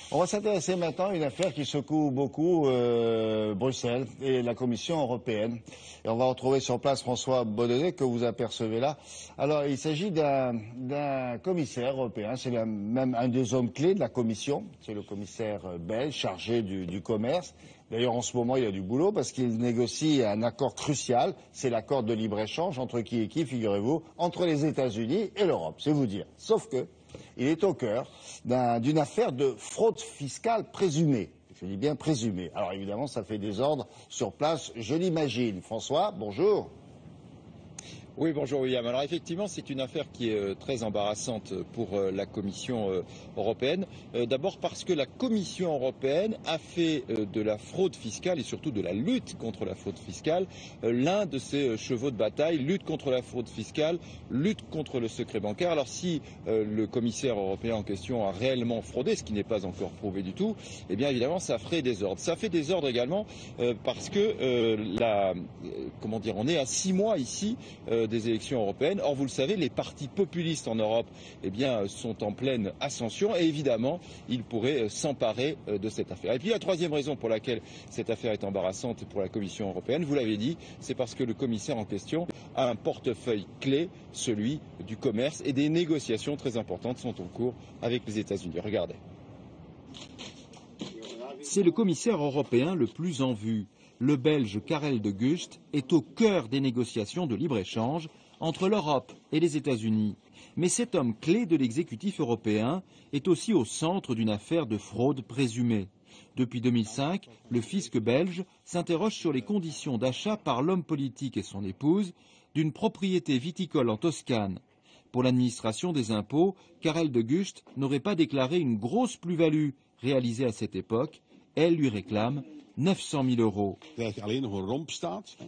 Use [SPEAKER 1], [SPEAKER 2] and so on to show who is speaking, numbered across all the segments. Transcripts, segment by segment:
[SPEAKER 1] On va s'intéresser maintenant à une affaire qui secoue beaucoup Bruxelles et la Commission européenne. Et on va retrouver sur place François Bodonnet, que vous apercevez là. Alors, il s'agit d'un commissaire européen, c'est même un des hommes clés de la Commission, c'est le commissaire belge chargé du commerce. D'ailleurs, en ce moment, il y a du boulot parce qu'il négocie un accord crucial, c'est l'accord de libre-échange entre qui et qui, figurez-vous, entre les États-Unis et l'Europe, c'est vous dire. Sauf que il est au cœur d'une affaire de fraude fiscale présumée. Je dis bien présumée. Alors évidemment, ça fait des ordres sur place, je l'imagine. François, bonjour.
[SPEAKER 2] Oui, bonjour William. Alors effectivement, c'est une affaire qui est très embarrassante pour la Commission européenne. D'abord parce que la Commission européenne a fait de la fraude fiscale et surtout de la lutte contre la fraude fiscale l'un de ses chevaux de bataille. Lutte contre la fraude fiscale, lutte contre le secret bancaire. Alors si le commissaire européen en question a réellement fraudé, ce qui n'est pas encore prouvé du tout, eh bien évidemment ça ferait des ordres. Ça fait des ordres également parce que on est à 6 mois ici des élections européennes. Or, vous le savez, les partis populistes en Europe sont en pleine ascension et évidemment, ils pourraient s'emparer de cette affaire. Et puis, la troisième raison pour laquelle cette affaire est embarrassante pour la Commission européenne, vous l'avez dit, c'est parce que le commissaire en question a un portefeuille clé, celui du commerce, et des négociations très importantes sont en cours avec les États-Unis. Regardez.
[SPEAKER 3] C'est le commissaire européen le plus en vue. Le Belge Karel de Gucht est au cœur des négociations de libre-échange entre l'Europe et les États-Unis. Mais cet homme clé de l'exécutif européen est aussi au centre d'une affaire de fraude présumée. Depuis 2005, le fisc belge s'interroge sur les conditions d'achat par l'homme politique et son épouse d'une propriété viticole en Toscane. Pour l'administration des impôts, Karel de Gucht n'aurait pas déclaré une grosse plus-value réalisée à cette époque. Elle lui réclame 900 000 euros.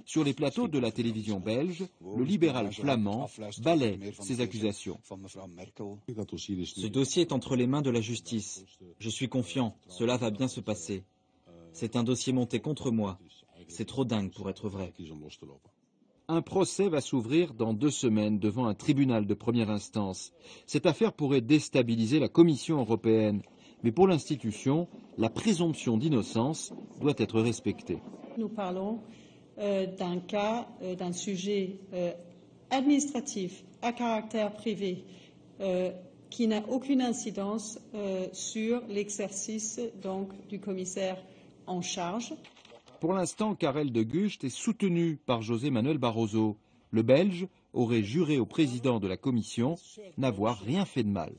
[SPEAKER 3] Sur les plateaux de la télévision belge, le libéral flamand balaie ces accusations.
[SPEAKER 4] Ce dossier est entre les mains de la justice. Je suis confiant, cela va bien se passer. C'est un dossier monté contre moi. C'est trop dingue pour être vrai.
[SPEAKER 3] Un procès va s'ouvrir dans 2 semaines devant un tribunal de première instance. Cette affaire pourrait déstabiliser la Commission européenne. Mais pour l'institution, la présomption d'innocence doit être respectée.
[SPEAKER 5] Nous parlons d'un cas, d'un sujet administratif à caractère privé qui n'a aucune incidence sur l'exercice donc du commissaire en charge.
[SPEAKER 3] Pour l'instant, Karel de Gucht est soutenu par José Manuel Barroso. Le Belge aurait juré au président de la Commission n'avoir rien fait de mal.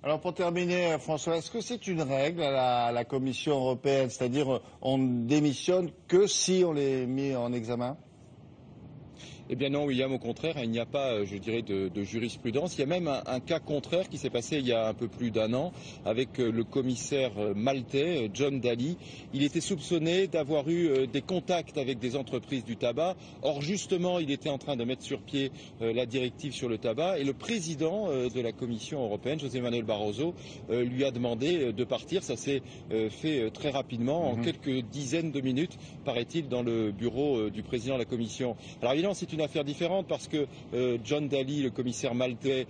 [SPEAKER 1] Alors pour terminer, François, est-ce que c'est une règle à la Commission européenne, c'est-à-dire on ne démissionne que si on est mis en examen ?
[SPEAKER 2] Eh bien non, William, au contraire, il n'y a pas, je dirais, de jurisprudence. Il y a même un cas contraire qui s'est passé il y a un peu plus d'1 an avec le commissaire maltais, John Dalli. Il était soupçonné d'avoir eu des contacts avec des entreprises du tabac. Or, justement, il était en train de mettre sur pied la directive sur le tabac et le président de la Commission européenne, José Manuel Barroso, lui a demandé de partir. Ça s'est fait très rapidement, en quelques dizaines de minutes, paraît-il, dans le bureau du président de la Commission. Alors évidemment, c'est une affaire différente parce que John Dalli, le commissaire maltais,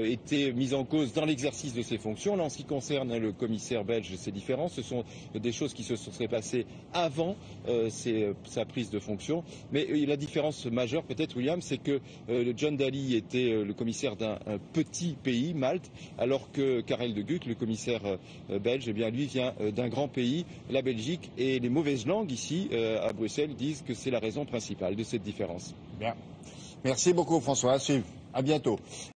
[SPEAKER 2] était mis en cause dans l'exercice de ses fonctions. Là, en ce qui concerne le commissaire belge, c'est différent. Ce sont des choses qui se seraient passées avant sa prise de fonction. Mais la différence majeure, peut-être, William, c'est que John Dalli était le commissaire d'un petit pays, Malte, alors que Karel de Gucht, le commissaire belge, eh bien, lui vient d'un grand pays, la Belgique. Et les mauvaises langues ici, à Bruxelles, disent que c'est la raison principale de cette différence.
[SPEAKER 1] Bien. Merci beaucoup François, à suivre. À bientôt.